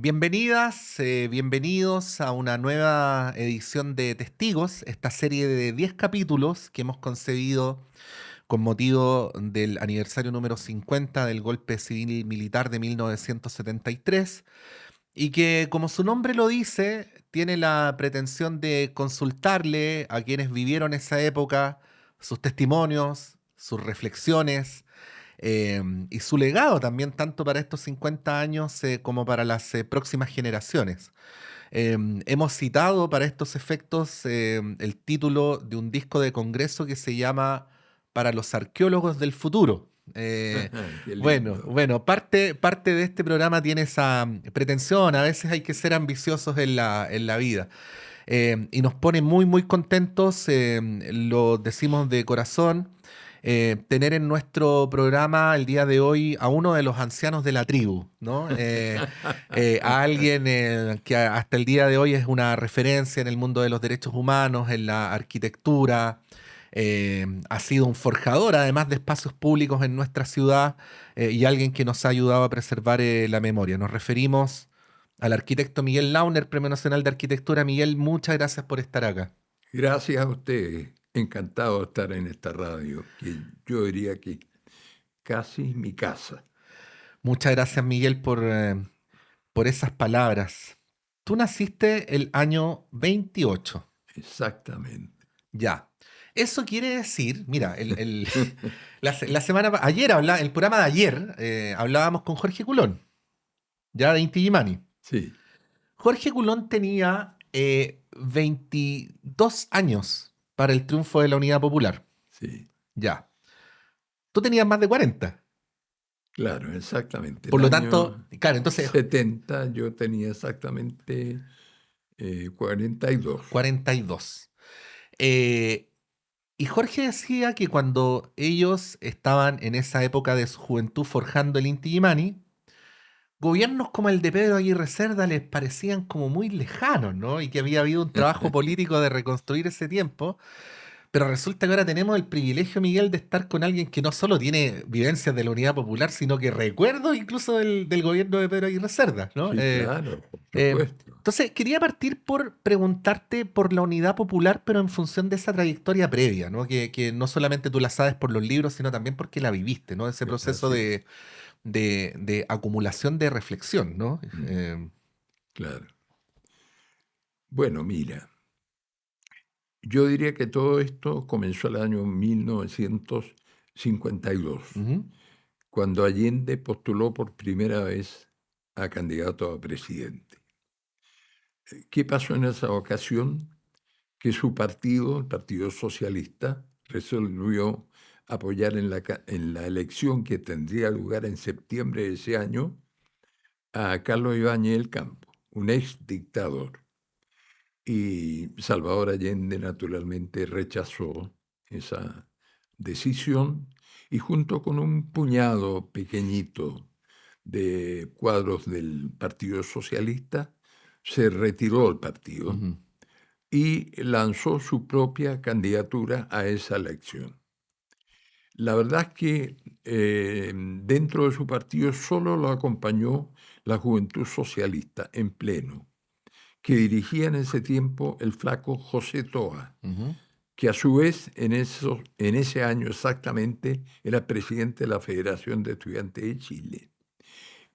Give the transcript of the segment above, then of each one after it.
Bienvenidas, bienvenidos a una nueva edición de Testigos, esta serie de 10 capítulos que hemos concebido con motivo del aniversario número 50 del golpe civil militar de 1973 y que, como su nombre lo dice, tiene la pretensión de consultarle a quienes vivieron esa época sus testimonios, sus reflexiones y su legado también, tanto para estos 50 años como para las próximas generaciones. Hemos citado para estos efectos el título de un disco de congreso que se llama Para los arqueólogos del futuro. Qué lindo. Bueno, parte de este programa tiene esa pretensión, a veces hay que ser ambiciosos en la vida. Y nos pone muy, muy contentos, lo decimos de corazón, tener en nuestro programa el día de hoy a uno de los ancianos de la tribu, ¿no? A alguien que hasta el día de hoy es una referencia en el mundo de los derechos humanos, en la arquitectura. Ha sido un forjador, además de espacios públicos en nuestra ciudad, y alguien que nos ha ayudado a preservar la memoria. Nos referimos al arquitecto Miguel Launer, Premio Nacional de Arquitectura. Miguel, muchas gracias por estar acá. Gracias a usted. Encantado de estar en esta radio, que yo diría que casi mi casa. Muchas gracias, Miguel, por esas palabras. Tú naciste el año 28. Exactamente. Ya. Eso quiere decir, mira, la semana, ayer, el programa de ayer, hablábamos con Jorge Culón, ya de Inti Illimani. Sí, Jorge Culón tenía 22 años para el triunfo de la Unidad Popular. sí, Ya. Tú tenías más de 40. claro, exactamente. Por El lo tanto, año claro, entonces 70 yo tenía exactamente 42. 42. Eh, y Jorge decía que cuando ellos estaban en esa época de su juventud forjando el Inti Illimani, gobiernos como el de Pedro Aguirre Cerda les parecían como muy lejanos, ¿no? Y que había habido un trabajo político de reconstruir ese tiempo. Pero resulta que ahora tenemos el privilegio, Miguel, de estar con alguien que no solo tiene vivencias de la Unidad Popular, sino que recuerdos incluso del gobierno de Pedro Aguirre Cerda, ¿no? Sí, claro, por Eh, supuesto. entonces, quería partir por preguntarte por la Unidad Popular, pero en función de esa trayectoria previa, ¿no? Que no solamente tú la sabes por los libros, sino también porque la viviste, ¿no? Ese proceso Así es. de acumulación de reflexión, ¿no? Mm, claro. Bueno, mira, yo diría que todo esto comenzó el año 1952. Ujú. Cuando Allende postuló por primera vez a candidato a presidente. ¿Qué pasó en esa ocasión? Que su partido, el Partido Socialista, resolvió apoyar en la elección que tendría lugar en septiembre de ese año a Carlos Ibáñez del Campo, un ex dictador. Y Salvador Allende naturalmente rechazó esa decisión y junto con un puñado pequeñito de cuadros del Partido Socialista, se retiró el partido Ujú. y lanzó su propia candidatura a esa elección. La verdad es que dentro de su partido solo lo acompañó la Juventud Socialista en pleno, que dirigía en ese tiempo el flaco José Toa, Ujú. que a su vez en ese año exactamente era presidente de la Federación de Estudiantes de Chile.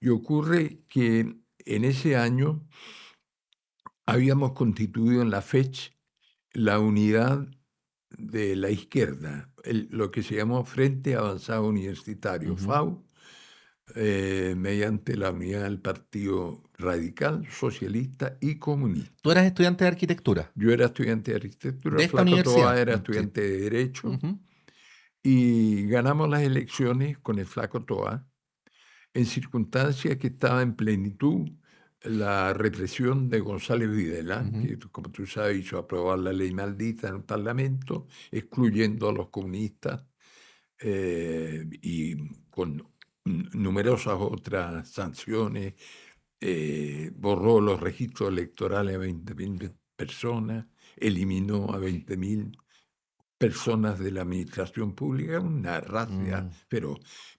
Y ocurre que en ese año habíamos constituido en la FECH la unidad de la izquierda, lo que se llamó Frente Avanzado Universitario, Ujú. FAU, mediante la unidad del Partido Radical, Socialista y Tú Comunista. eras estudiante de arquitectura Yo era estudiante de arquitectura, de esta Flaco Toa universidad. era Sí. estudiante de Derecho, Ujú. y ganamos las elecciones con el Flaco Toa en circunstancias que estaba en plenitud la represión de González Videla, Ujú. que como tú sabes hizo aprobar la ley maldita en el Parlamento, excluyendo a los comunistas y con numerosas otras sanciones, borró los registros electorales a 20.000 personas, eliminó a 20.000 personas de la administración pública, una racia, Mm.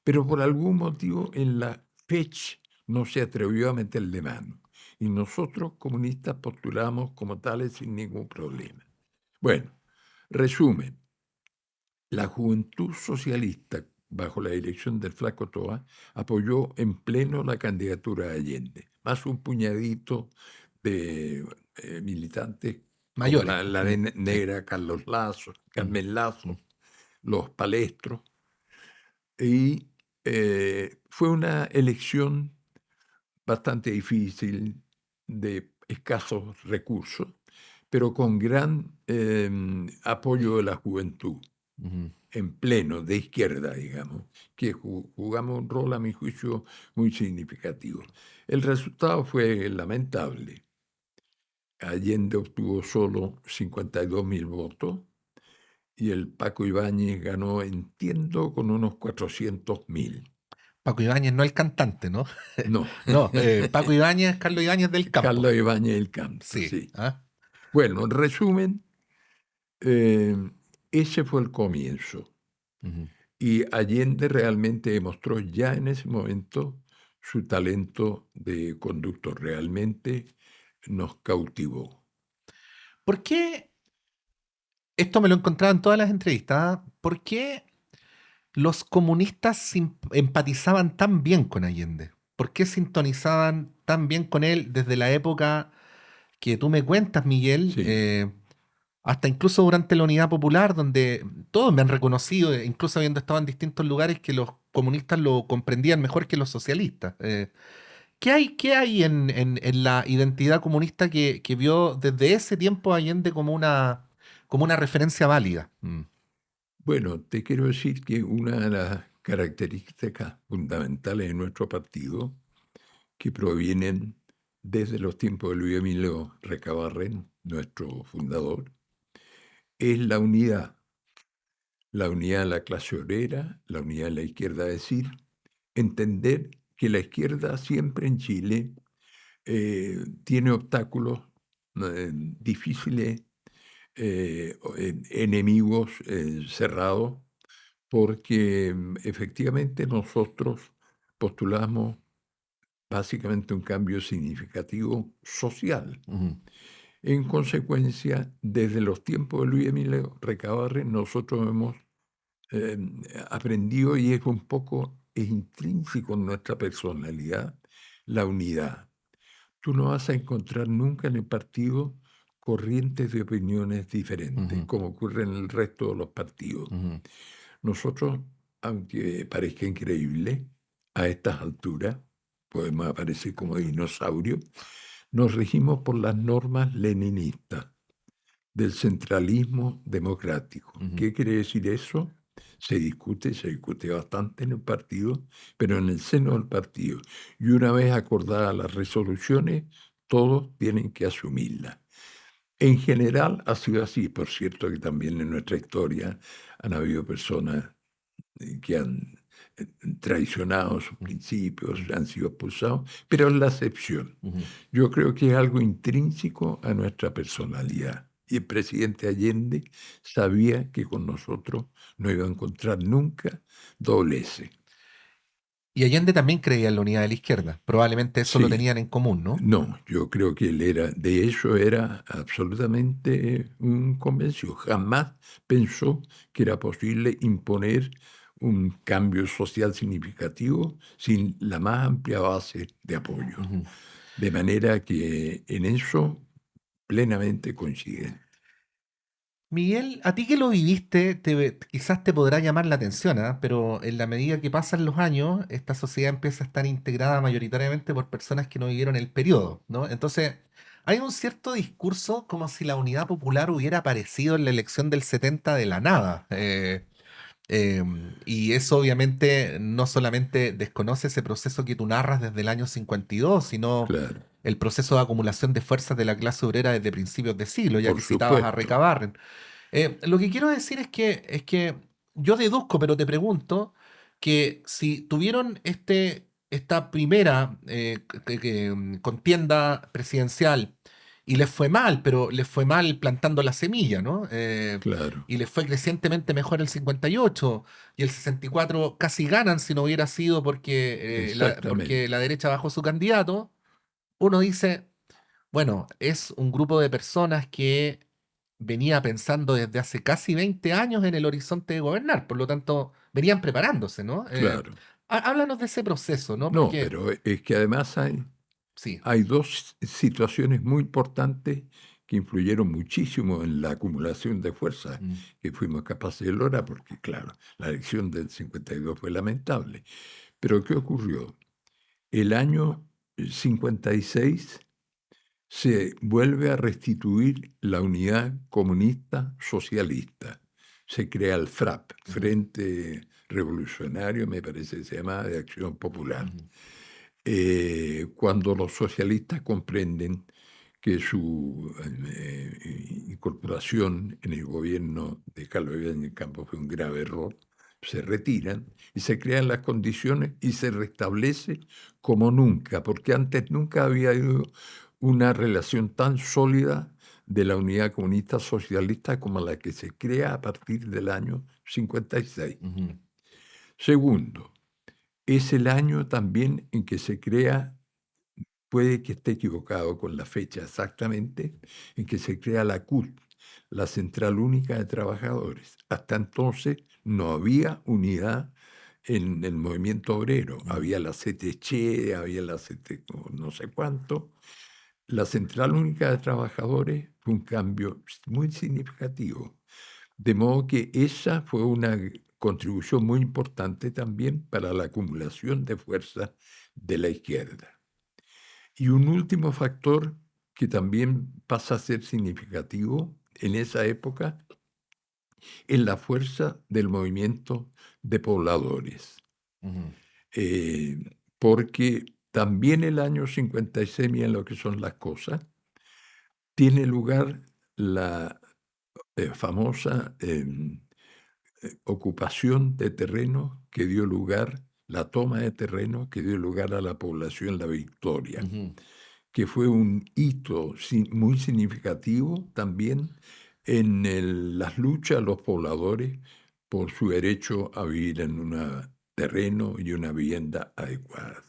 pero por algún motivo en la FECH no se atrevió a meterle mano. y nosotros comunistas postulamos como tales sin ningún problema. Bueno, resumen, la Juventud Socialista, bajo la dirección del Flaco Toa, apoyó en pleno la candidatura de Allende, más un puñadito de militantes como Mayores. la Sí. negra Carlos Lazo, Mm, Carmen Lazo, mm, los palestros, y fue una elección bastante difícil, de escasos recursos, pero con gran apoyo de la juventud, ujú. en pleno, de izquierda, digamos, que jugamos un rol, a mi juicio, muy significativo. El resultado fue lamentable. Allende obtuvo solo 52.000 votos y el Paco Ibáñez ganó, entiendo, con unos 400.000. Paco Ibáñez, no el cantante, ¿no? No, No, Paco Ibáñez, Carlos Ibáñez del Campo. Carlos Ibáñez del Campo, Sí. sí. ¿Ah? Bueno, en resumen, eh, ese fue el comienzo. Ujú. Y Allende realmente demostró ya en ese momento su talento de conductor. Realmente nos cautivó. ¿Por qué? Esto me lo encontraba en todas las entrevistas. ¿Ah? ¿Por qué los comunistas empatizaban tan bien con Allende? ¿Por qué sintonizaban tan bien con él desde la época que tú me cuentas, Miguel? Sí, Hasta incluso durante la Unidad Popular, donde todos me han reconocido, incluso habiendo estado en distintos lugares, que los comunistas lo comprendían mejor que los socialistas. Qué hay en la identidad comunista que vio desde ese tiempo a Allende como una referencia válida? Mm. bueno, te quiero decir que una de las características fundamentales de nuestro partido, que provienen desde los tiempos de Luis Emilio Recabarren, nuestro fundador, es la unidad de la clase obrera, la unidad de la izquierda, es decir, entender que la izquierda siempre en Chile tiene obstáculos difíciles, enemigos cerrados, porque efectivamente nosotros postulamos básicamente un cambio significativo social. Ujú, En consecuencia, desde los tiempos de Luis Emilio Recabarren, nosotros hemos eh, aprendido, y es intrínseco en nuestra personalidad, la unidad. Tú no vas a encontrar nunca en el partido corrientes de opiniones diferentes, ujú, como ocurre en el resto de los partidos. ujú. Nosotros, aunque parezca increíble, a estas alturas, podemos aparecer como dinosaurios, nos regimos por las normas leninistas del centralismo democrático. Ujú. ¿Qué quiere decir eso? Se discute bastante en el partido, pero en el seno del partido. Y una vez acordadas las resoluciones, todos tienen que asumirlas. En general ha sido así. Por cierto que también en nuestra historia han habido personas que han traicionado sus principios, han sido expulsados, pero es la excepción. Ujú. Yo creo que es algo intrínseco a nuestra personalidad. Y el presidente Allende sabía que con nosotros no iba a encontrar nunca doblez. Y Allende también creía en la unidad de la izquierda. Probablemente eso lo Sí, tenían en común, ¿no? no, yo creo que él era, de eso era absolutamente un convencido. Jamás pensó que era posible imponer un cambio social significativo sin la más amplia base de apoyo. Ujú. De manera que en eso plenamente coinciden. Miguel, a ti que lo viviste, quizás te podrá llamar la atención, ¿ah? Pero en la medida que pasan los años, esta sociedad empieza a estar integrada mayoritariamente por personas que no vivieron el periodo, ¿no? Entonces, hay un cierto discurso como si la unidad popular hubiera aparecido en la elección del 70 de la nada. Y eso obviamente no solamente desconoce ese proceso que tú narras desde el año 52, sino Claro, el proceso de acumulación de fuerzas de la clase obrera desde principios de siglo, ya por que citabas a supuesto. Recabarren. Lo que quiero decir es que yo deduzco, pero te pregunto, que si tuvieron esta primera contienda presidencial y les fue mal, pero les fue mal plantando la semilla, ¿no? Claro, Y les fue crecientemente mejor el 58 y el 64 casi ganan si no hubiera sido porque exactamente. la derecha bajó su candidato, uno dice, Bueno, es un grupo de personas que venía pensando desde hace casi 20 años en el horizonte de gobernar, por lo tanto, venían preparándose, ¿no? Claro. Háblanos de ese proceso, ¿no? No, Porque, pero es que además sí. hay dos situaciones muy importantes que influyeron muchísimo en la acumulación de fuerzas Mm, que fuimos capaces de lograr, porque claro, la elección del 52 fue lamentable. Pero ¿qué ocurrió? El año 56 se vuelve a restituir la unidad comunista socialista. Se crea el FRAP, ujú, Frente Revolucionario, me parece que se llama, de Acción Popular. ujú, Cuando los socialistas comprenden que su incorporación en el gobierno de Carlos Ibáñez Campos fue un grave error, se retiran y se crean las condiciones y se restablece como nunca, porque antes nunca había habido una relación tan sólida de la unidad comunista socialista como la que se crea a partir del año 56. ujú, Segundo, es el año también en que se crea, puede que esté equivocado con la fecha exactamente, en que se crea la CUT, la Central Única de Trabajadores. Hasta entonces no había unidad en el movimiento obrero. ujú, Había la CTC, había la CT no sé cuánto. La Central Única de Trabajadores fue un cambio muy significativo. De modo que esa fue una contribución muy importante también para la acumulación de fuerza de la izquierda. Y un último factor que también pasa a ser significativo en esa época es la fuerza del movimiento de pobladores. ujú, Eh, Porque también el año 56, miren lo que son las cosas, tiene lugar la famosa ocupación de terreno que dio lugar, la toma de terreno que dio lugar a la población La Victoria, ujú. que fue un hito muy significativo también en las luchas de los pobladores por su derecho a vivir en un terreno y una vivienda adecuadas.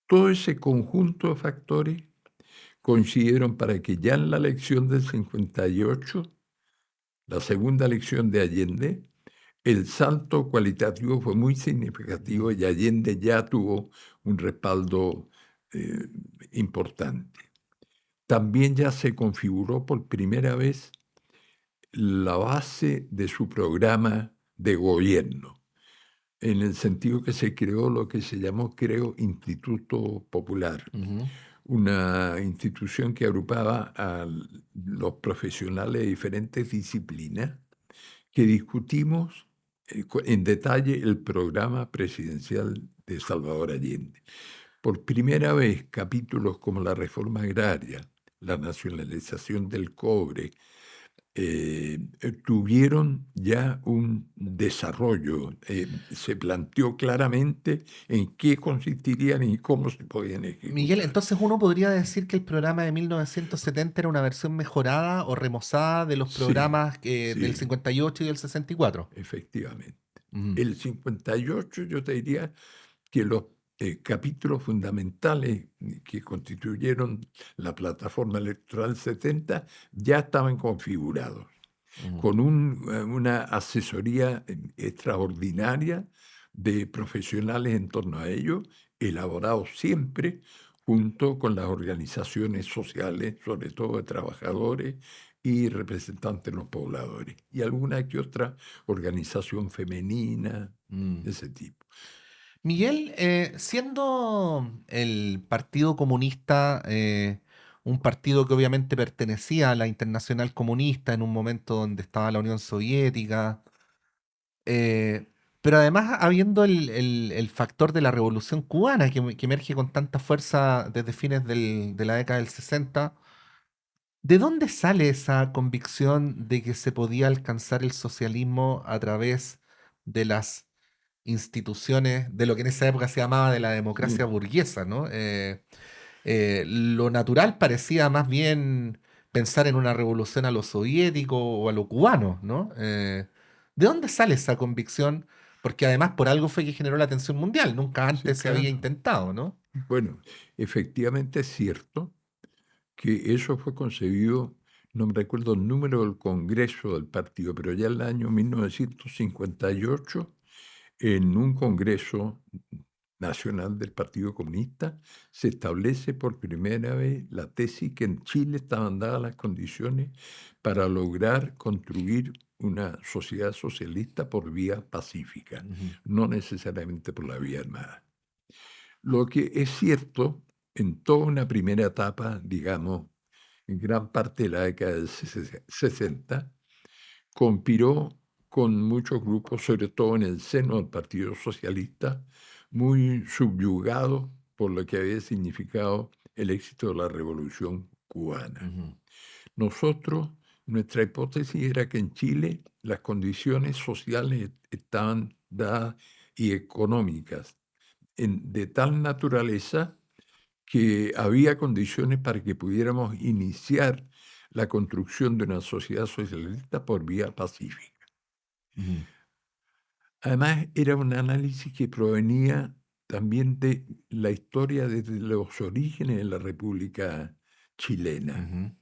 Todo ese conjunto de factores coincidieron para que ya en la elección del 58, la segunda elección de Allende, el salto cualitativo fue muy significativo Ujú, y Allende ya tuvo un respaldo eh, importante. También ya se configuró por primera vez la base de su programa de gobierno, en el sentido que se creó lo que se llamó, creo, Instituto Popular, ujú, una institución que agrupaba a los profesionales de diferentes disciplinas que discutimos en detalle el programa presidencial de Salvador Allende. Por primera vez, capítulos como la reforma agraria, la nacionalización del cobre, tuvieron ya un desarrollo. Se planteó claramente en qué consistirían y cómo se podían Miguel, ejecutar. entonces uno podría decir que el programa de 1970 era una versión mejorada o remozada de los Sí, programas del sí, 58 y del 64. efectivamente. Ujú, El 58 yo te diría que los capítulos fundamentales que constituyeron la plataforma electoral 70 ya estaban configurados, ujú, con una asesoría extraordinaria de profesionales en torno a ello, elaborados siempre junto con las organizaciones sociales, sobre todo de trabajadores y representantes de los pobladores, y alguna que otra organización femenina mm. de ese tipo. Miguel, siendo el Partido Comunista un partido que obviamente pertenecía a la Internacional Comunista en un momento donde estaba la Unión Soviética, eh, pero además habiendo el factor de la Revolución Cubana que emerge con tanta fuerza desde fines de la década del 60. ¿De dónde sale esa convicción de que se podía alcanzar el socialismo a través de las instituciones, de lo que en esa época se llamaba de la democracia Sí, burguesa, ¿no? Lo natural parecía más bien pensar en una revolución a lo soviético o a lo cubano, ¿no? ¿De dónde sale esa convicción? Porque además por algo fue que generó la atención mundial, nunca sí, antes se había claro. intentado, ¿no? Bueno, efectivamente es cierto que eso fue concebido, no me recuerdo el número del congreso del partido, pero ya en el año 1958, en un congreso nacional del Partido Comunista, se establece por primera vez la tesis que en Chile estaban dadas las condiciones para lograr construir una sociedad socialista por vía pacífica, Ujú. no necesariamente por la vía armada. Lo que es cierto, en toda una primera etapa, digamos, en gran parte de la década del 60, conspiró con muchos grupos, sobre todo en el seno del Partido Socialista, muy subyugados por lo que había significado el éxito de la Revolución cubana. Ujú. Nosotros, nuestra hipótesis era que en Chile las condiciones sociales estaban dadas y económicas de tal naturaleza que había condiciones para que pudiéramos iniciar la construcción de una sociedad socialista por vía pacífica. Ujú. Además, era un análisis que provenía también de la historia desde los orígenes de la República Chilena, Ujú.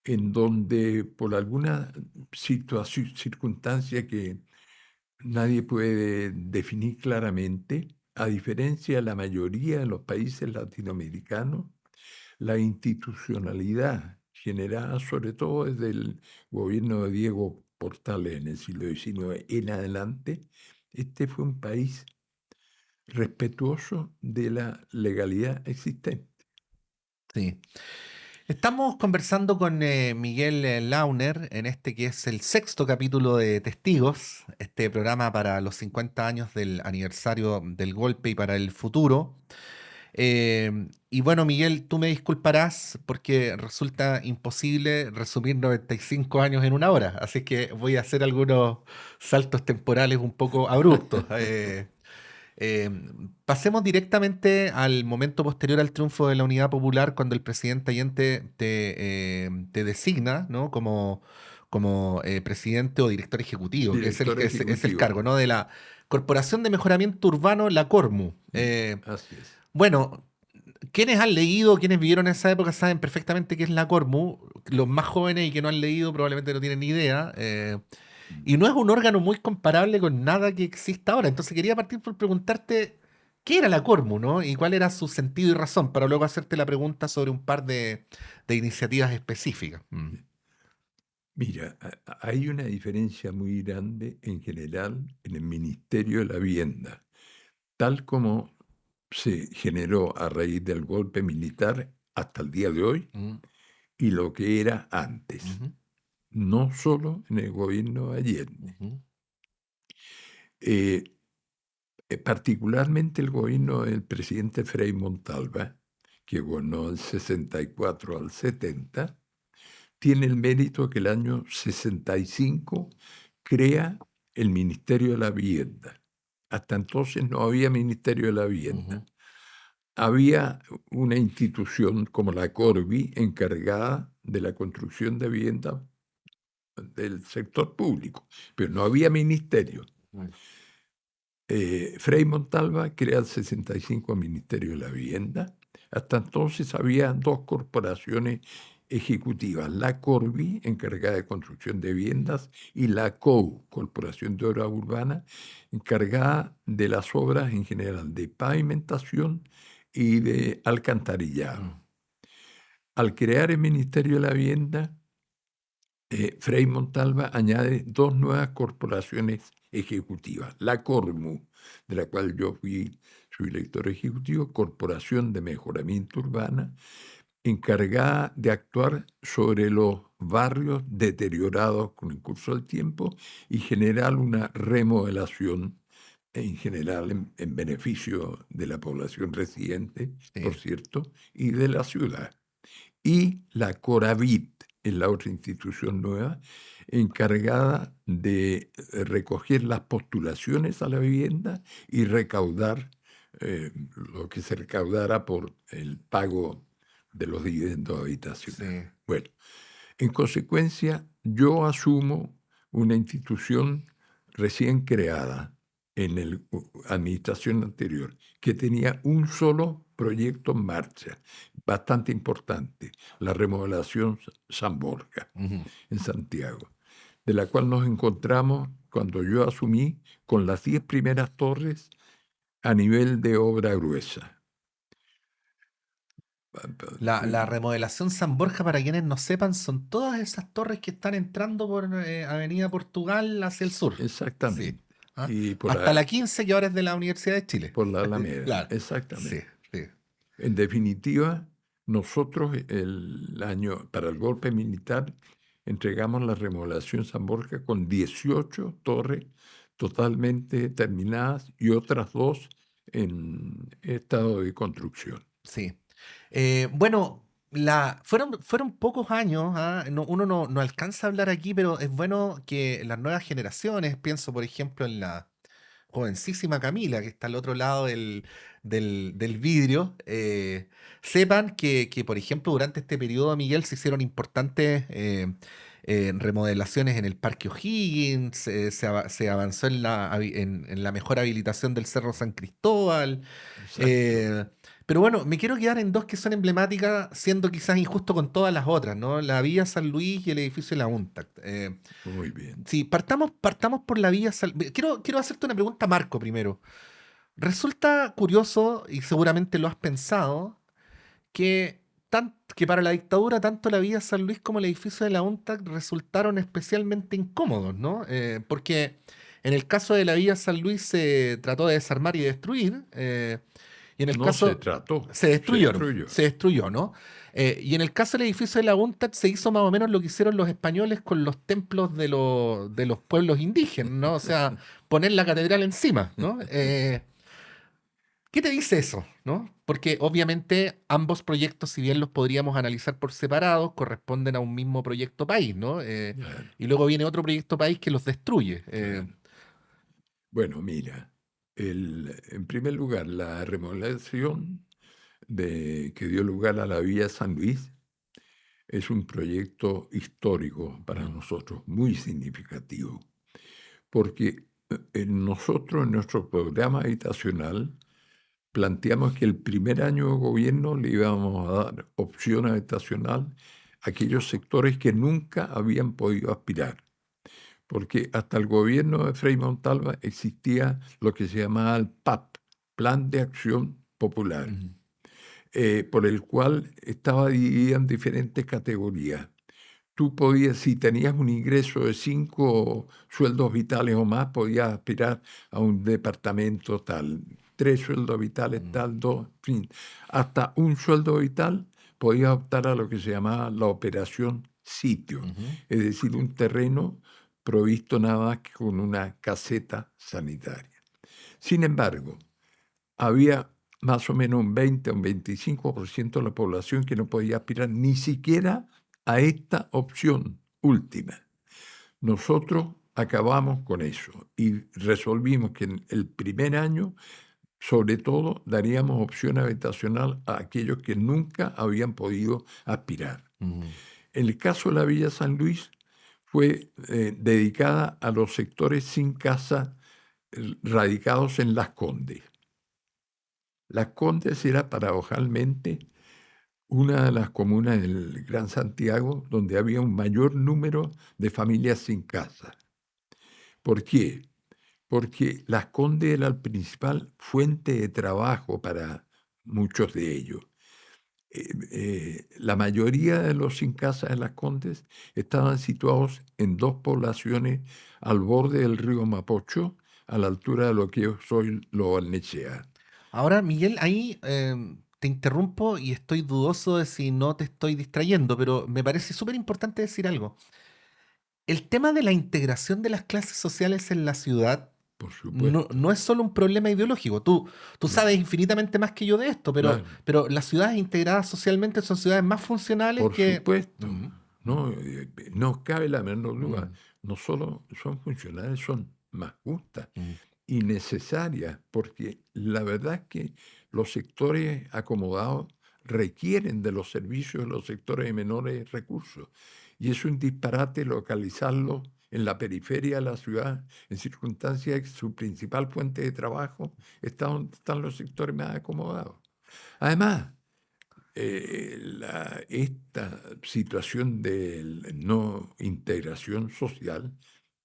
en donde por alguna circunstancia que nadie puede definir claramente, a diferencia de la mayoría de los países latinoamericanos, la institucionalidad generada sobre todo desde el gobierno de Diego Portales en el siglo XIX en adelante, este fue un país respetuoso de la legalidad existente. Sí. Estamos conversando con Miguel Launer en este que es el sexto capítulo de Testigos, este programa para los 50 años del aniversario del golpe y para el futuro. Y bueno, Miguel, tú me disculparás porque resulta imposible resumir 95 años en una hora, así que voy a hacer algunos saltos temporales un poco abruptos. Eh, Pasemos directamente al momento posterior al triunfo de la Unidad Popular, cuando el presidente Allende te designa, ¿no? como presidente o director ejecutivo, que es Director es el ejecutivo. cargo, ¿no? De la Corporación de Mejoramiento Urbano, la Cormu. Así es. Bueno, quienes han leído, quienes vivieron en esa época saben perfectamente qué es la Cormu. Los más jóvenes y que no han leído probablemente no tienen ni idea. Y no es un órgano muy comparable con nada que exista ahora. Entonces quería partir por preguntarte qué era la Cormu, ¿no? Y cuál era su sentido y razón, para luego hacerte la pregunta sobre un par de iniciativas específicas. Mm. Mira, hay una diferencia muy grande en general en el Ministerio de la Vivienda, tal como se generó a raíz del golpe militar hasta el día de hoy Mm. y lo que era antes, Ujú. no solo en el gobierno de Allende. Ujú. Eh, Particularmente el gobierno del presidente Frei Montalva, que gobernó del 64 al 70, tiene el mérito que el año 65 crea el Ministerio de la Vivienda. Hasta entonces no había Ministerio de la Ujú. Vivienda. Había una institución como la Corvi encargada de la construcción de vivienda del sector público, pero no había ministerio. Mm. Frei Montalva crea el 65 el Ministerio de la Vivienda. Hasta entonces había dos corporaciones ejecutivas, la Corvi, encargada de construcción de viviendas, y la COU, Corporación de Obras Urbanas, encargada de las obras en general de pavimentación y de alcantarillado. Mm. Al crear el Ministerio de la Vivienda, Frei Montalva añade dos nuevas corporaciones ejecutivas, la Cormu, de la cual yo fui su director ejecutivo, Corporación de Mejoramiento Urbana, encargada de actuar sobre los barrios deteriorados con el curso del tiempo y generar una remodelación en general en beneficio de la población residente, por Sí. cierto, y de la ciudad. Y la Coravit es la otra institución nueva encargada de recoger las postulaciones a la vivienda y recaudar lo que se recaudara por el pago de los dividendos habitacionales. Sí. Bueno, en consecuencia, yo asumo una institución recién creada en la administración anterior, que tenía un solo proyecto en marcha, bastante importante, la remodelación San Borja Ujú. en Santiago, de la cual nos encontramos cuando yo asumí con las 10 primeras torres a nivel de obra gruesa. La remodelación San Borja, para quienes no sepan, son todas esas torres que están entrando por Avenida Portugal hacia el sur. Sí. Exactamente. ¿Ah? Y Hasta la 15, que ahora es de la Universidad de Chile. por la Alameda, Claro. Sí, exactamente. sí. En definitiva, nosotros el año, para el golpe militar, entregamos la remodelación San Borja con 18 torres totalmente terminadas y otras 2 en estado de construcción. Sí. Bueno, fueron pocos años, ¿ah? Uno no alcanza a hablar aquí, pero es bueno que las nuevas generaciones, pienso por ejemplo en la jovencísima Camila, que está al otro lado del vidrio, sepan que, por ejemplo, durante este periodo, Miguel, se hicieron importantes remodelaciones en el Parque O'Higgins, se avanzó en la mejor habilitación del Cerro San Cristóbal. Exacto. eh, pero bueno, me quiero quedar en dos que son emblemáticas, siendo quizás injusto con todas las otras, ¿no? La Villa San Luis y el edificio de la UNTAC. Muy bien. Sí, partamos por la Villa San Luis. Quiero hacerte una pregunta, Marco, primero. Resulta curioso, y seguramente lo has pensado, que para la dictadura tanto la Villa San Luis como el edificio de la UNTAC resultaron especialmente incómodos, ¿no? Porque en el caso de la Villa San Luis se trató de desarmar y destruir, y en el No se caso trató, se se destruyeron, destruyó. se destruyó, ¿no? Y en el caso del edificio de la UNTAD se hizo más o menos lo que hicieron los españoles con los templos de los pueblos indígenas, ¿no? O sea, poner la catedral encima, ¿no? ¿Qué te dice eso, no? Porque obviamente ambos proyectos, si bien los podríamos analizar por separado, corresponden a un mismo proyecto país, ¿no? Claro, Y luego viene otro proyecto país que los destruye. claro. Bueno, mira, en primer lugar, la remodelación que dio lugar a la Villa San Luis es un proyecto histórico para Mm, nosotros, muy significativo, porque nosotros en nuestro programa habitacional planteamos que el primer año de gobierno le íbamos a dar opción habitacional a aquellos sectores que nunca habían podido aspirar, porque hasta el gobierno de Frei Montalva existía lo que se llamaba el PAP, Plan de Acción Popular, mm, por el cual estaba dividida en diferentes categorías. Tú podías, si tenías un ingreso de 5 sueldos vitales o más, podías aspirar a un departamento tal, 3 sueldos vitales mm, tal, 2, en fin, hasta un sueldo vital podías optar a lo que se llamaba la operación sitio, ujú. es decir, un terreno provisto nada más que con una caseta sanitaria. Sin embargo, había más o menos un 20 o un 25% de la población que no podía aspirar ni siquiera a esta opción última. Nosotros acabamos con eso y resolvimos que en el primer año, sobre todo, daríamos opción habitacional a aquellos que nunca habían podido aspirar. Mm. En el caso de la Villa San Luis, fue dedicada a los sectores sin casa radicados en Las Condes. Las Condes era paradojalmente una de las comunas del Gran Santiago donde había un mayor número de familias sin casa. ¿Por qué? Porque Las Condes era la principal fuente de trabajo para muchos de ellos. La mayoría de los sin casa de Las Condes estaban situados en 2 poblaciones al borde del río Mapocho, a la altura de lo que es hoy Lo Barnechea. Ahora, Miguel, ahí te interrumpo y estoy dudoso de si no te estoy distrayendo, pero me parece súper importante decir algo. El tema de la integración de las clases sociales en la ciudad Por no supuesto. es solo un problema ideológico. Tú No, sabes infinitamente más que yo de esto, pero, claro. pero las ciudades integradas socialmente son ciudades más funcionales Por que... supuesto, Mm, no, no cabe la menor duda. mm, No solo son funcionales, son más justas mm, y necesarias, porque la verdad es que los sectores acomodados requieren de los servicios de los sectores de menores recursos. Y es un disparate localizarlos en la periferia de la ciudad, en circunstancias que su principal fuente de trabajo está donde están los sectores más acomodados. Además, esta situación de no integración social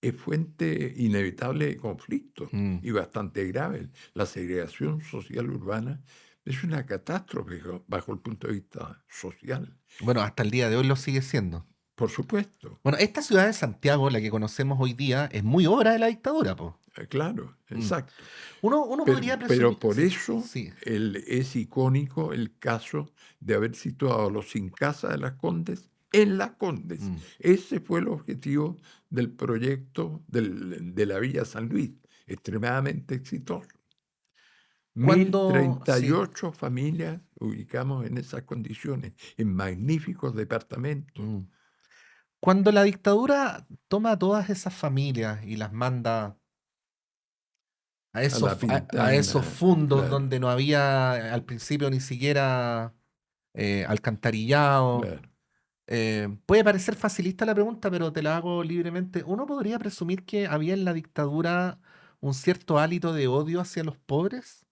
es fuente inevitable de conflictos Mm. y bastante grave. La segregación social urbana es una catástrofe bajo el punto de vista social, Bueno, hasta el día de hoy lo sigue siendo. por supuesto. Bueno, esta ciudad de Santiago, la que conocemos hoy día, es muy obra de la dictadura, po. Claro, Mm. exacto. Uno podría Pero presumir. por Sí, eso sí. es icónico el caso de haber situado a los Sin Casa de Las Condes en Las Condes. Mm. Ese fue el objetivo del proyecto de la Villa San Luis, extremadamente exitoso. Mil Cuando, treinta y sí. ocho familias ubicamos en esas condiciones, en magníficos departamentos, Mm. Cuando la dictadura toma a todas esas familias y las manda a La a esos Pintana, fundos claro, donde no había al principio ni siquiera alcantarillado. claro. Puede parecer facilista la pregunta, pero te la hago libremente. ¿Uno podría presumir que había en la dictadura un cierto hálito de odio hacia los pobres?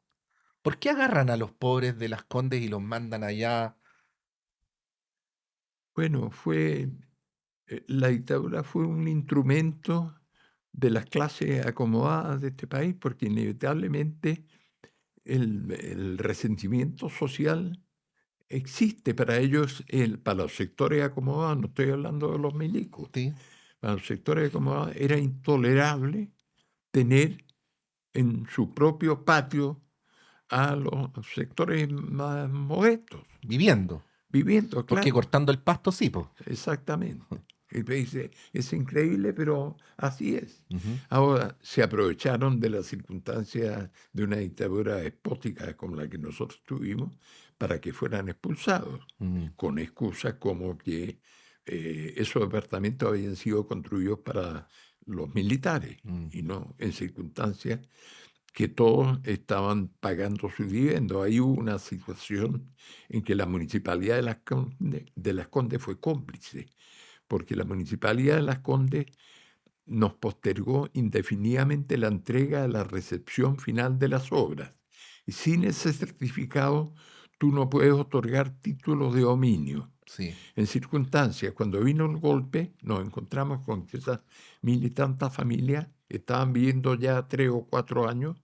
¿Por qué agarran a los pobres de Las Condes y los mandan allá? Bueno, la dictadura fue un instrumento de las clases acomodadas de este país, porque inevitablemente el resentimiento social existe para ellos, para los sectores acomodados, no estoy hablando de los milicos, Sí. para los sectores acomodados era intolerable tener en su propio patio a los sectores más modestos, Viviendo. viviendo, Porque claro. cortando el pasto sí, pues. Exactamente. Y me dice, es increíble, pero así es. Ujú. Ahora, se aprovecharon de las circunstancias de una dictadura despótica como la que nosotros tuvimos para que fueran expulsados, Mm. con excusas como que esos departamentos habían sido construidos para los militares Mm. y no en circunstancias que todos estaban pagando sus dividendos. Ahí hubo una situación en que la municipalidad de Las Condes fue cómplice, porque la municipalidad de Las Condes nos postergó indefinidamente la entrega de la recepción final de las obras. Y sin ese certificado, tú no puedes otorgar títulos de dominio. Sí. En circunstancias, cuando vino el golpe, nos encontramos con que esas mil y tantas familias estaban viviendo ya 3 o 4 años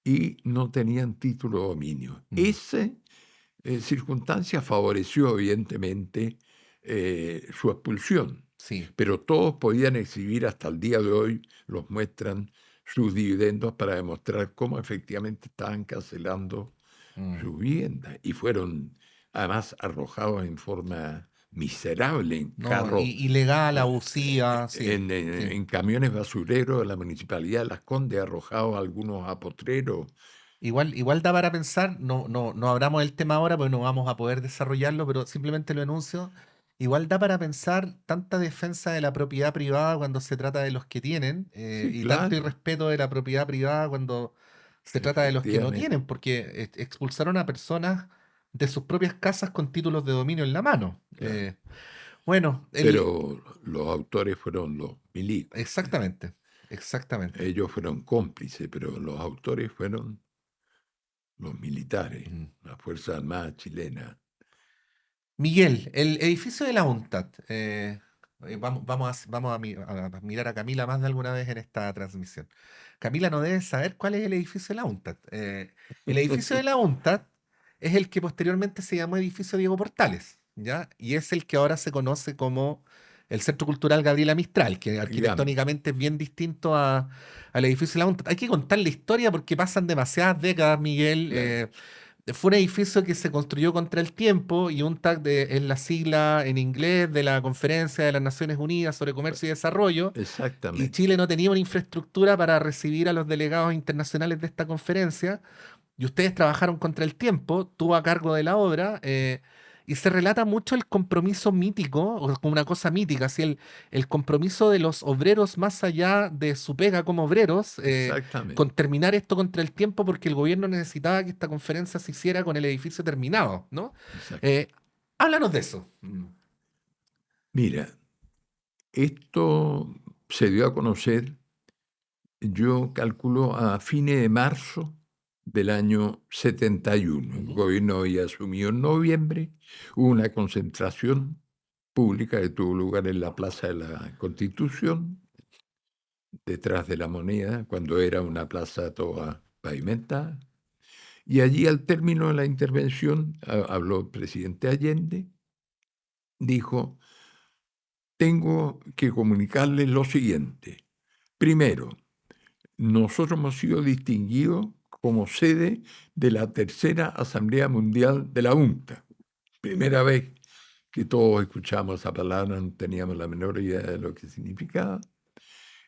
y no tenían título de dominio. Mm. Esa circunstancia favoreció evidentemente su expulsión, Sí. pero todos podían exhibir, hasta el día de hoy los muestran, sus dividendos para demostrar cómo efectivamente estaban cancelando Mm. sus viviendas y fueron además arrojados en forma miserable en No, carros, ilegal, abusiva, sí. Sí. en camiones basureros de la Municipalidad de Las Condes, arrojados algunos a potreros. Igual da para pensar, no abramos el tema ahora porque no vamos a poder desarrollarlo, pero simplemente lo enuncio. Igual da para pensar tanta defensa de la propiedad privada cuando se trata de los que tienen, Sí, y tanto claro, irrespeto de la propiedad privada cuando se trata de los que no efectivamente. tienen, porque expulsaron a personas de sus propias casas con títulos de dominio en la mano. Claro. Bueno, Pero los autores fueron los milicos. exactamente, exactamente. Ellos fueron cómplices, pero los autores fueron los militares, Mm. las Fuerzas Armadas chilenas. Miguel, el edificio de la UNTAD. Vamos a mirar a Camila más de alguna vez en esta transmisión. Camila no debe saber cuál es el edificio de la UNTAD. El edificio de la UNTAD es el que posteriormente se llamó edificio Diego Portales, ¿ya? Y es el que ahora se conoce como el Centro Cultural Gabriela Mistral, que GAM, arquitectónicamente es bien distinto al edificio de la UNTAD. Hay que contar la historia porque pasan demasiadas décadas, Miguel. claro, Fue un edificio que se construyó contra el tiempo y UNTAC es la sigla en inglés de la Conferencia de las Naciones Unidas sobre Comercio y Desarrollo, y exactamente. Chile no tenía una infraestructura para recibir a los delegados internacionales de esta conferencia, y ustedes trabajaron contra el tiempo, tuvo a cargo de la obra, y se relata mucho el compromiso mítico, o como una cosa mítica, así el compromiso de los obreros más allá de su pega como obreros, con Exactamente. terminar esto contra el tiempo porque el gobierno necesitaba que esta conferencia se hiciera con el edificio terminado, ¿no? Exacto. Eh, Háblanos de eso. Mm. Mira, esto se dio a conocer, yo calculo, a fines de marzo del año 71. El gobierno había asumido en noviembre, hubo una concentración pública que tuvo lugar en la Plaza de la Constitución, detrás de la Moneda, cuando era una plaza toda pavimentada. Y allí, al término de la intervención, habló el presidente Allende, dijo: tengo que comunicarles lo siguiente. Primero, nosotros hemos sido distinguidos como sede de la tercera Asamblea Mundial de la UNTA. Primera vez que todos escuchamos esa palabra, no teníamos la menor idea de lo que significaba.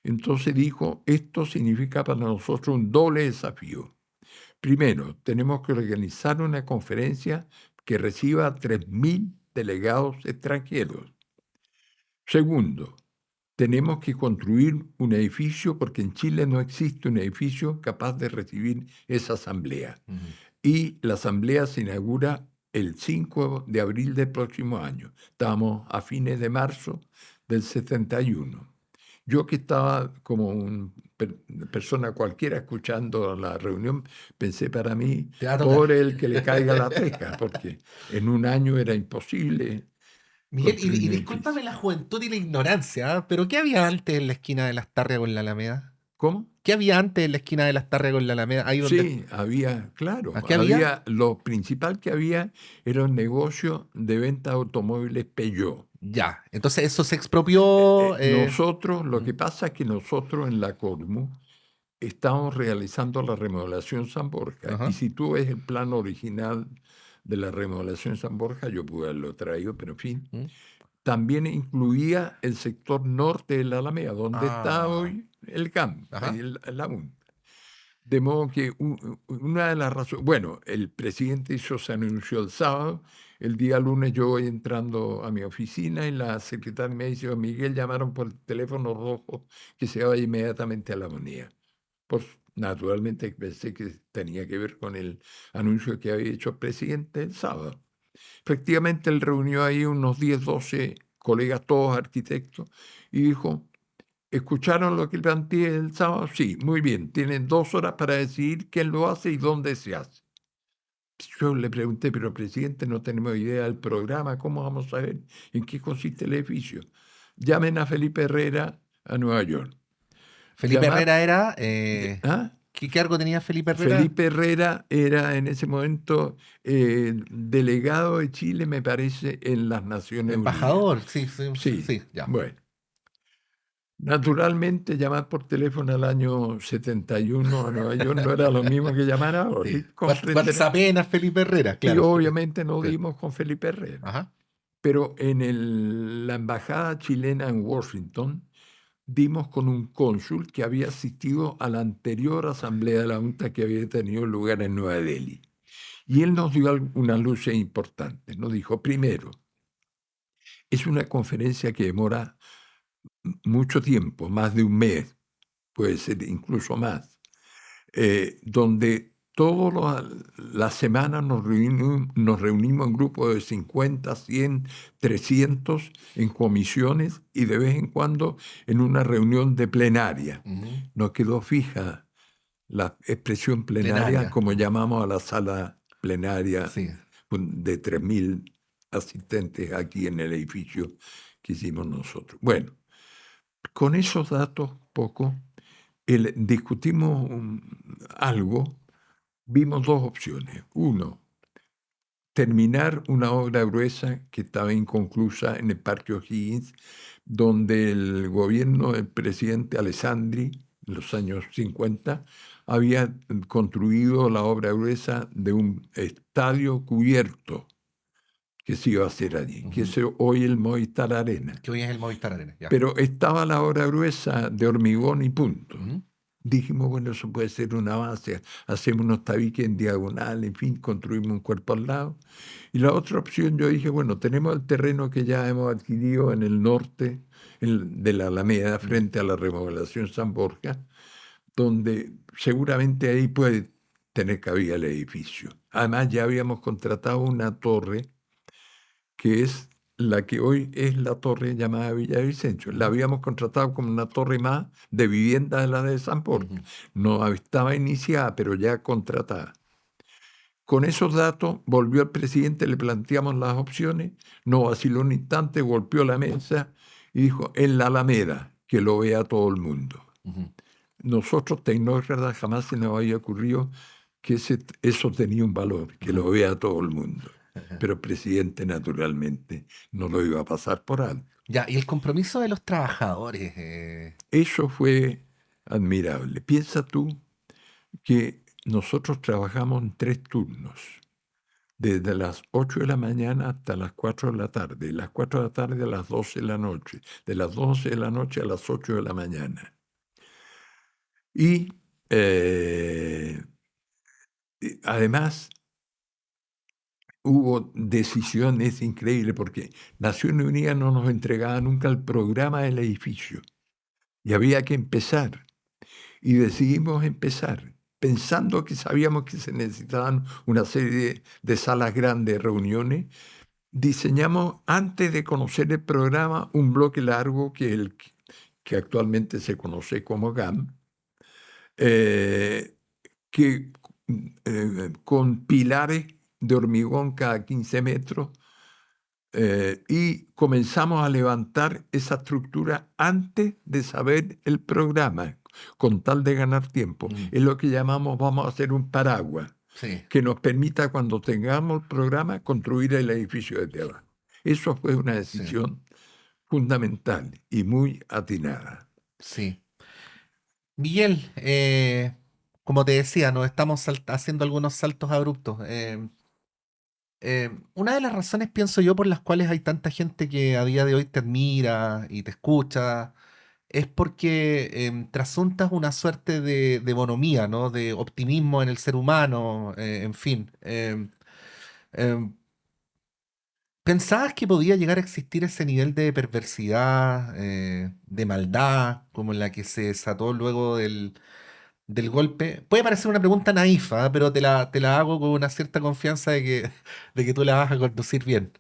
Entonces dijo: esto significa para nosotros un doble desafío. Primero, tenemos que organizar una conferencia que reciba a 3.000 delegados extranjeros. Segundo, tenemos que construir un edificio, porque en Chile no existe un edificio capaz de recibir esa asamblea. Y la asamblea se inaugura el 5 de abril del próximo año. Estábamos a fines de marzo del 71. Yo, que estaba como una persona cualquiera escuchando la reunión, pensé para mí, Te va a tocar. por el que le caiga la teja, porque en un año era imposible Miguel, construir y un discúlpame edificio. la juventud y la ignorancia, ¿ah? Pero ¿qué había antes en la esquina de Las Tarrias con la Alameda? ¿Cómo? ¿Qué había antes en la esquina de Las Tarrias con la Alameda? Ahí donde... Sí, había, claro, ¿A qué había? lo principal que había era un negocio de venta de automóviles Peugeot. Ya. Entonces eso se expropió. Nosotros, lo Mm, que pasa es que nosotros en la Colmu estamos realizando la remodelación San Borja. Y ajá. si tú ves el plan original de la remodelación San Borja, yo pude haberlo traído, pero en fin, Mm. también incluía el sector norte de la Alameda, donde está Ah, hoy el CAM, ajá. la UNTA. De modo que una de las razones, bueno, el presidente hizo se anunció el sábado, el día lunes yo voy entrando a mi oficina y la secretaria me dice: Miguel, llamaron por el teléfono rojo que se vaya inmediatamente a la Moneda. Pues naturalmente pensé que tenía que ver con el anuncio que había hecho el presidente el sábado. Efectivamente, él reunió ahí unos 10, 12 colegas, todos arquitectos, y dijo: ¿escucharon lo que planteé el sábado? Sí, muy bien. Tienen 2 horas para decidir quién lo hace y dónde se hace. Yo le pregunté: pero presidente, no tenemos idea del programa, ¿cómo vamos a ver en qué consiste el edificio? Llamen a Felipe Herrera a Nueva York. Felipe Llamar, Herrera era. ¿ah? ¿Qué cargo tenía Felipe Herrera? Felipe Herrera era en ese momento delegado de Chile, me parece, en las Naciones Unidas. Embajador, sí, sí, sí, Sí, sí, ya. bueno. Naturalmente, llamar por teléfono al año 71 a Nueva York no era lo mismo que llamar ahora. Sí. Y comprenderán. WhatsApp Felipe Herrera, Y claro. obviamente no Sí. dimos con Felipe Herrera. Ajá. Pero en la embajada chilena en Washington dimos con un cónsul que había asistido a la anterior asamblea de la UNTA que había tenido lugar en Nueva Delhi. Y él nos dio unas luces importantes. Nos dijo: primero, es una conferencia que demora mucho tiempo, más de un mes, puede ser incluso más, donde todas las semanas nos reunimos en grupos de 50, 100, 300 en comisiones y de vez en cuando en una reunión de plenaria. Ujú. Nos quedó fija la expresión plenaria, Plenaria. como llamamos a la sala plenaria Sí. de 3.000 asistentes aquí en el edificio que hicimos nosotros. Bueno, con esos datos poco, discutimos algo, vimos dos opciones. Uno, terminar una obra gruesa que estaba inconclusa en el Parque O'Higgins, donde el gobierno del presidente Alessandri, en los años 50, había construido la obra gruesa de un estadio cubierto que se iba a hacer allí, que Ujú. es hoy el Movistar Arena. Que hoy es el Movistar Arena, ya. Pero estaba la obra gruesa de hormigón y punto. Ujú. Dijimos: bueno, eso puede ser una base, hacemos unos tabiques en diagonal, en fin, construimos un cuerpo al lado. Y la otra opción, yo dije: bueno, tenemos el terreno que ya hemos adquirido en el norte de la Alameda, Ujú. frente a la remodelación San Borja, donde seguramente ahí puede tener cabida el edificio. Además, ya habíamos contratado una torre que es la que hoy es la torre llamada Villavicencio. La Ujú. habíamos contratado como una torre más de vivienda de la de San Borja. Ujú. No estaba iniciada, pero ya contratada. Con esos datos volvió el presidente, le planteamos las opciones, no vaciló un instante, golpeó la mesa y dijo, en la Alameda, que lo vea todo el mundo. Ujú. Nosotros, tecnócratas, jamás se nos había ocurrido que eso tenía un valor, que lo Ujú. vea todo el mundo. Pero el presidente, naturalmente, no lo iba a pasar por alto. Ya, y el compromiso de los trabajadores. Eso fue admirable. Piensa tú que nosotros trabajamos en 3 turnos, desde las 8 de la mañana hasta las 4 de la tarde, de las 4 de la tarde a las 12 de la noche, de las 12 de la noche a las 8 de la mañana. Y además hubo decisiones increíbles porque Naciones Unidas no nos entregaba nunca el programa del edificio y había que empezar. Y decidimos empezar, pensando que sabíamos que se necesitaban una serie de salas grandes de reuniones. Diseñamos, antes de conocer el programa, un bloque largo que actualmente se conoce como GAM, que con pilares de hormigón cada 15 metros, y comenzamos a levantar esa estructura antes de saber el programa, con tal de ganar tiempo. Es lo que llamamos, vamos a hacer un paraguas, Sí, que nos permita, cuando tengamos el programa, construir el edificio desde abajo. Eso fue una sí, decisión fundamental y muy atinada. sí. Miguel, como te decía, nos estamos haciendo algunos saltos abruptos. Una de las razones, pienso yo, por las cuales hay tanta gente que a día de hoy te admira y te escucha, es porque trasuntas una suerte de bonomía, ¿no? De optimismo en el ser humano, en fin. Em, ¿Pensabas que podía llegar a existir ese nivel de perversidad, de maldad, como en la que se desató luego del golpe? Puede parecer una pregunta naifa, pero te la hago con una cierta confianza de que tú la vas a conducir bien.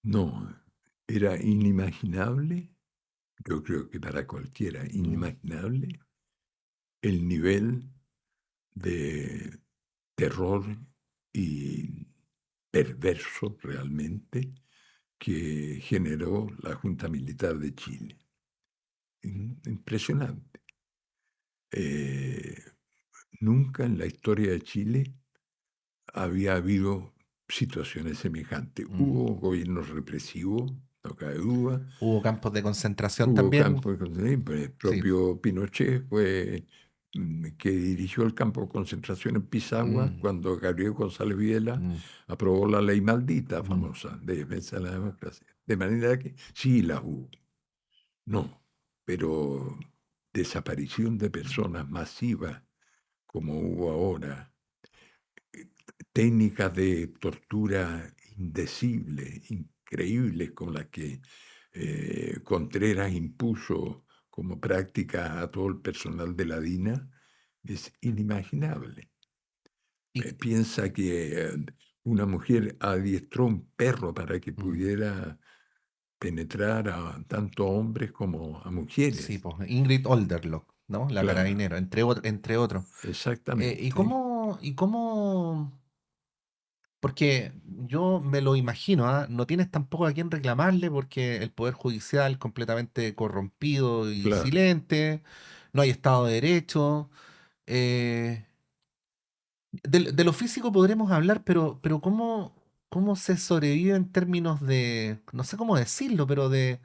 No, era inimaginable, yo creo que para cualquiera, Mm. inimaginable el nivel de terror y perverso realmente que generó la Junta Militar de Chile. Impresionante. Eh, Nunca en la historia de Chile había habido situaciones semejantes. Mm. Hubo gobiernos represivos, no cabe duda. Hubo campos de concentración Hubo también. campos de concentración, pero el Sí. propio Pinochet fue que dirigió el campo de concentración en Pisagua Mm, cuando Gabriel González Videla mm, aprobó la ley maldita mm. famosa de defensa de la democracia. De manera que sí las hubo. No, pero desaparición de personas masivas como hubo ahora, eh, técnicas de tortura indecibles, increíbles, con las que Contreras impuso como práctica a todo el personal de la DINA, es inimaginable. Y, Piensa que una mujer adiestró un perro para que mm, pudiera penetrar a tanto a hombres como a sí, mujeres. pues, Ingrid Olderlock, ¿no? La Claro, carabinera, entre otros. ¿Y exactamente. cómo? Porque yo me lo imagino, ¿ah? No tienes tampoco a quién reclamarle porque el Poder Judicial completamente corrompido y Claro. silente, no hay Estado de Derecho. eh, de lo físico podremos hablar, pero ¿cómo se sobrevive en términos de, no sé cómo decirlo, pero de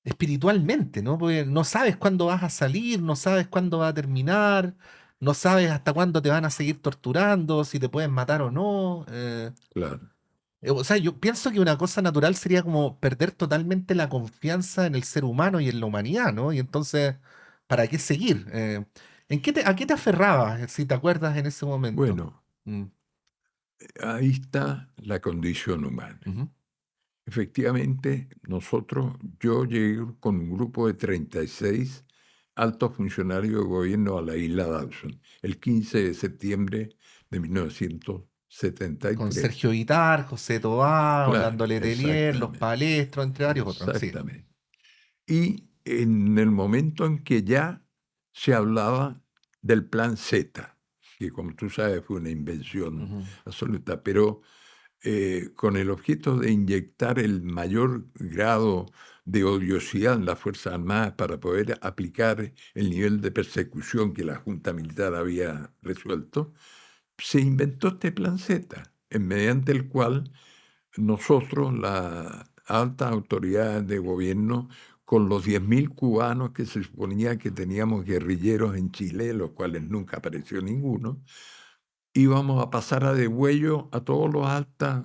espiritualmente, ¿no? Porque no sabes cuándo vas a salir, no sabes cuándo va a terminar, no sabes hasta cuándo te van a seguir torturando, si te pueden matar o no. Claro. O sea, yo pienso que una cosa natural sería como perder totalmente la confianza en el ser humano y en la humanidad, ¿no? Y entonces, ¿para qué seguir? ¿A qué te aferrabas, si te acuerdas en ese momento? Bueno, Mm, ahí está la condición humana. ujú. Efectivamente, yo llegué con un grupo de 36 altos funcionarios de gobierno a la isla Dawson el 15 de septiembre de Con 1973. Sergio Vitar, José Toá, Claro, Orlando Letelier, Los exactamente, Palestros, entre varios otros, sí. exactamente. Y en el momento en que ya se hablaba del plan Z, que como tú sabes fue una invención Ujú. absoluta, pero con el objeto de inyectar el mayor grado de odiosidad en las Fuerzas Armadas para poder aplicar el nivel de persecución que la Junta Militar había resuelto, se inventó este plan Z, mediante el cual nosotros, las altas autoridades de gobierno, con los 10.000 cubanos que se suponía que teníamos guerrilleros en Chile, los cuales nunca apareció ninguno, íbamos a pasar a degüello a todas las altas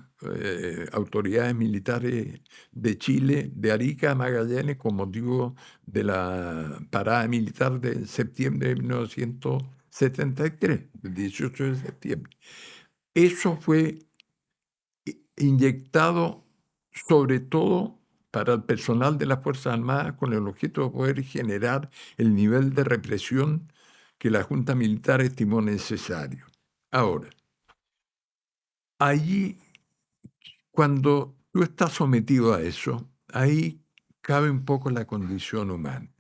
autoridades militares de Chile, de Arica a Magallanes, con motivo de la parada militar de septiembre de 1973, el 18 de septiembre. Eso fue inyectado sobre todo para el personal de las Fuerzas Armadas con el objeto de poder generar el nivel de represión que la Junta Militar estimó necesario. Ahora, allí, cuando tú estás sometido a eso, ahí cabe un poco la condición humana.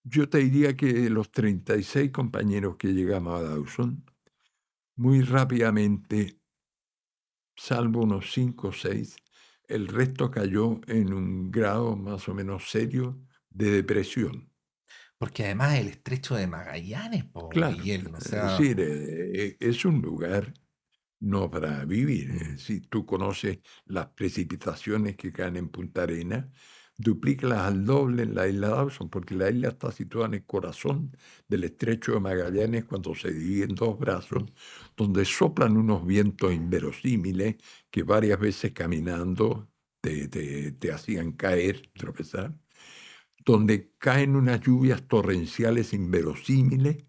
Yo te diría que de los 36 compañeros que llegamos a Dawson, muy rápidamente, salvo unos 5 o 6, el resto cayó en un grado más o menos serio de depresión. Porque además el estrecho de Magallanes, po, Claro, Miguel, o es sea, decir, es un lugar no para vivir. mm, Si tú conoces las precipitaciones que caen en Punta Arenas, duplícalas al doble en la isla Dawson, porque la isla está situada en el corazón del estrecho de Magallanes cuando se divide en dos brazos, donde soplan unos vientos inverosímiles que varias veces caminando te hacían caer, tropezar, donde caen unas lluvias torrenciales inverosímiles,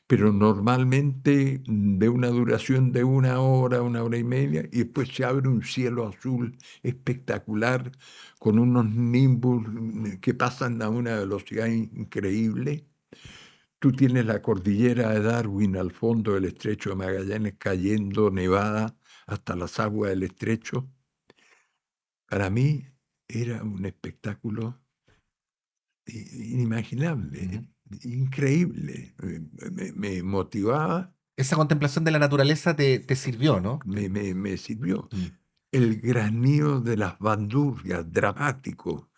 pero normalmente de una duración de 1 hora y media, y después se abre un cielo azul espectacular con unos nimbus que pasan a una velocidad increíble. Tú tienes la cordillera de Darwin al fondo del estrecho de Magallanes cayendo nevada hasta las aguas del estrecho. Para mí era un espectáculo inimaginable, ujú. increíble. Me motivaba. Esa contemplación de la naturaleza te sirvió, ¿no? Me sirvió. Mm. El granío de las bandurrias, dramático,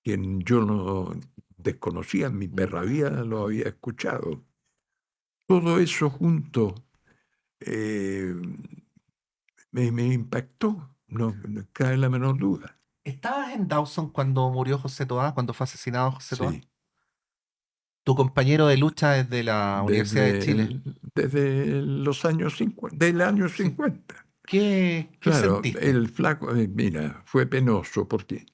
que yo no desconocía, en mi Mm. perra vida lo había escuchado. Todo eso junto eh, me impactó, no cabe la menor duda. ¿Estabas en Dawson cuando murió José Toá, cuando fue asesinado José Toá? Sí, Tu compañero de lucha desde la Universidad de desde, Chile. desde los años 50, del año Sí. 50. ¿Qué Claro, sentiste? el flaco, mira, fue penoso porque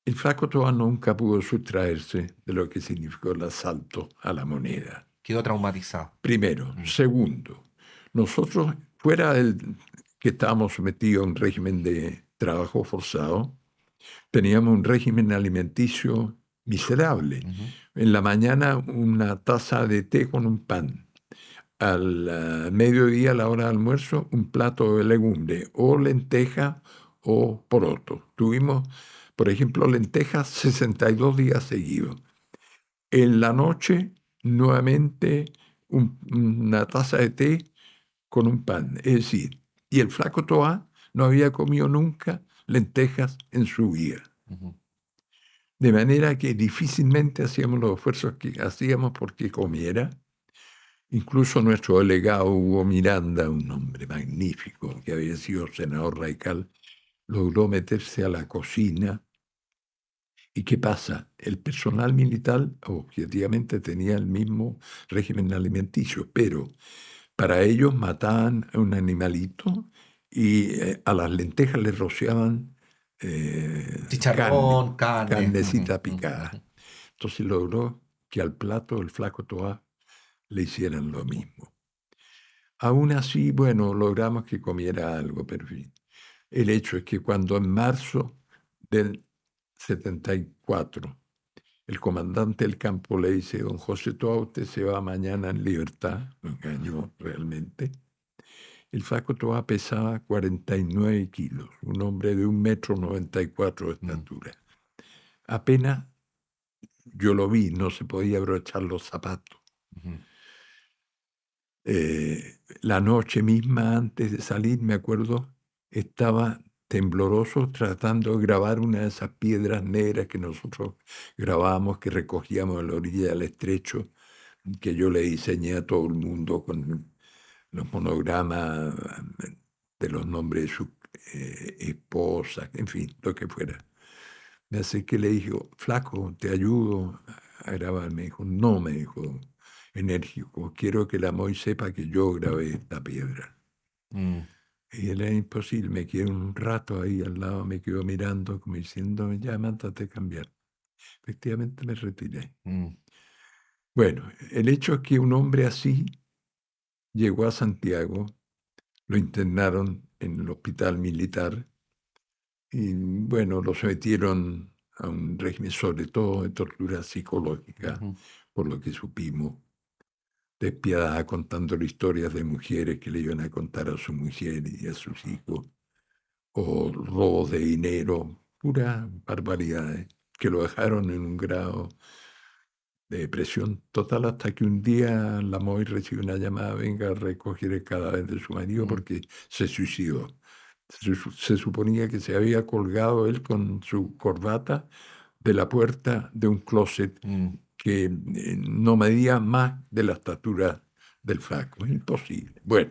el flaco Toa nunca pudo sustraerse de lo que significó el asalto a la moneda. Quedó traumatizado. Primero. Mm. Segundo, nosotros, fuera del que estábamos sometidos a un régimen de trabajo forzado, teníamos un régimen alimenticio miserable. Ujú. En la mañana una taza de té con un pan. Al mediodía, a la hora de almuerzo, un plato de legumbre, o lenteja o poroto. Tuvimos, por ejemplo, lentejas 62 días seguidos. En la noche, nuevamente, una taza de té con un pan. Es decir, y el flaco Toá no había comido nunca lentejas en su vida. Ujú. De manera que difícilmente hacíamos los esfuerzos que hacíamos porque comiera. Incluso nuestro delegado Hugo Miranda, un hombre magnífico que había sido senador radical, logró meterse a la cocina. ¿Y qué pasa? El personal militar objetivamente tenía el mismo régimen alimenticio, pero para ellos mataban a un animalito y a las lentejas les rociaban carne, Chicharrón, carne. Ujú, carnecita ujú, ujú. picada. Entonces logró que al plato del flaco Toá le hicieran lo mismo. Aún así, bueno, logramos que comiera algo, pero en fin. El hecho es que cuando en marzo del 74 el comandante del campo le dice: don José Toá, usted se va mañana en libertad, lo engañó realmente. El flaco Toá pesaba 49 kilos, un hombre de 1,94 m de Mm. estatura. Apenas yo lo vi, no se podía abrochar los zapatos. Ujú. La noche misma antes de salir, me acuerdo, estaba tembloroso tratando de grabar una de esas piedras negras que nosotros grabábamos, que recogíamos a la orilla del estrecho, que yo le diseñé a todo el mundo con los monogramas de los nombres de sus esposas, en fin, lo que fuera. Me acerqué y le dije, flaco, te ayudo a grabar. Me dijo, no, me dijo, enérgico, quiero que la Moy sepa que yo grabé esta piedra. Mm, Y él era imposible, me quedé un rato ahí al lado, me quedó mirando como diciendo, ya mándate a cambiar. Efectivamente me retiré. mm, Bueno, el hecho es que un hombre así llegó a Santiago, lo internaron en el hospital militar y bueno, lo sometieron a un régimen sobre todo de tortura psicológica, ujú, por lo que supimos, despiadada contando historias de mujeres que le iban a contar a su mujer y a sus hijos, o robos de dinero, puras barbaridades, que lo dejaron en un grado de depresión total hasta que un día la Moy recibe una llamada, venga a recoger el cadáver de su marido mm, porque se suicidó. Se suponía que se había colgado él con su corbata de la puerta de un closet mm. que no medía más de la estatura del flaco. Es imposible. Bueno,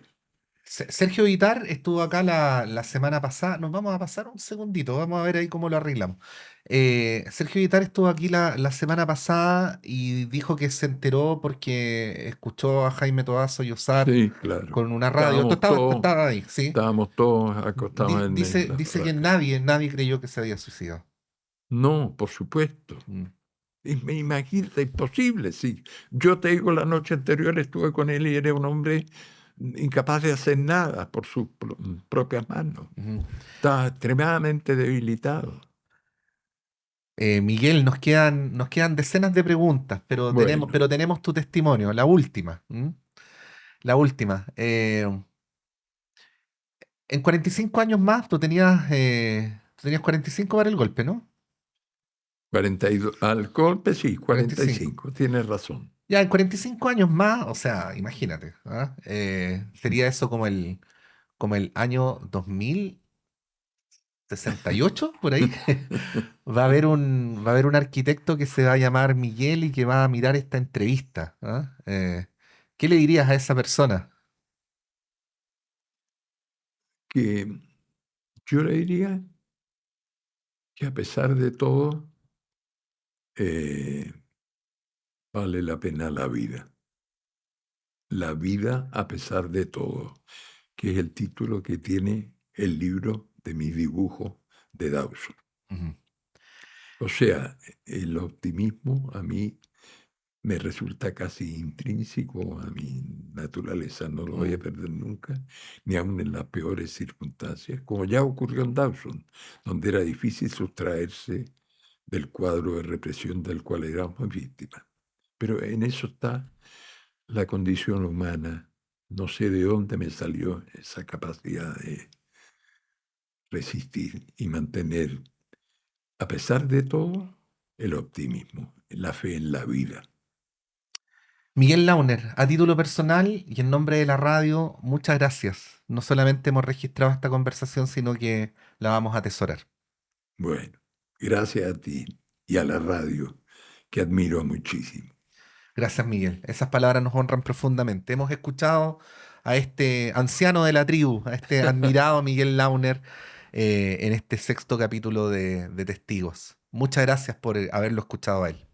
Sergio Vitar estuvo acá la semana pasada. Nos vamos a pasar un segundito, vamos a ver ahí cómo lo arreglamos. Sergio Vitar estuvo aquí la semana pasada y dijo que se enteró porque escuchó a Jaime Toá sollozar sí, claro. con una radio. Tú estabas ahí, ¿sí? Estábamos todos acostados en la Dice que radio. nadie creyó que se había suicidado. No, por supuesto. Mm, Imagínate, imposible, sí. Yo te digo, la noche anterior estuve con él y era un hombre incapaz de hacer nada por sus propias manos. ujú. Estaba extremadamente debilitado. Miguel, nos quedan decenas de preguntas, Bueno, pero tenemos tu testimonio, la última. ¿M? La última. En 45 años más, tú tenías 45 para el golpe, ¿no? 42, al golpe sí, 45. 45, tienes razón. Ya, en 45 años más, o sea, imagínate, ¿ah? Sería eso como el año 2068 por ahí. Va a haber un arquitecto que se va a llamar Miguel y que va a mirar esta entrevista. ¿Ah? ¿Qué le dirías a esa persona? Que yo le diría que a pesar de todo, eh, vale la pena la vida. La vida a pesar de todo, que es el título que tiene el libro de mi dibujo de Dawson. Ujú, O sea, el optimismo a mí me resulta casi intrínseco a mi naturaleza, no lo voy a mm. perder nunca, ni aun en las peores circunstancias, como ya ocurrió en Dawson, donde era difícil sustraerse del cuadro de represión del cual éramos víctimas. Pero en eso está la condición humana. No sé de dónde me salió esa capacidad de resistir y mantener, a pesar de todo, el optimismo, la fe en la vida. Miguel Launer, a título personal y en nombre de la radio, muchas gracias. No solamente hemos registrado esta conversación, sino que la vamos a atesorar. Bueno, gracias a ti y a la radio, que admiro muchísimo. Gracias, Miguel. Esas palabras nos honran profundamente. Hemos escuchado a este anciano de la tribu, a este admirado Miguel Launer, en este sexto capítulo de Testigos. Muchas gracias por haberlo escuchado a él.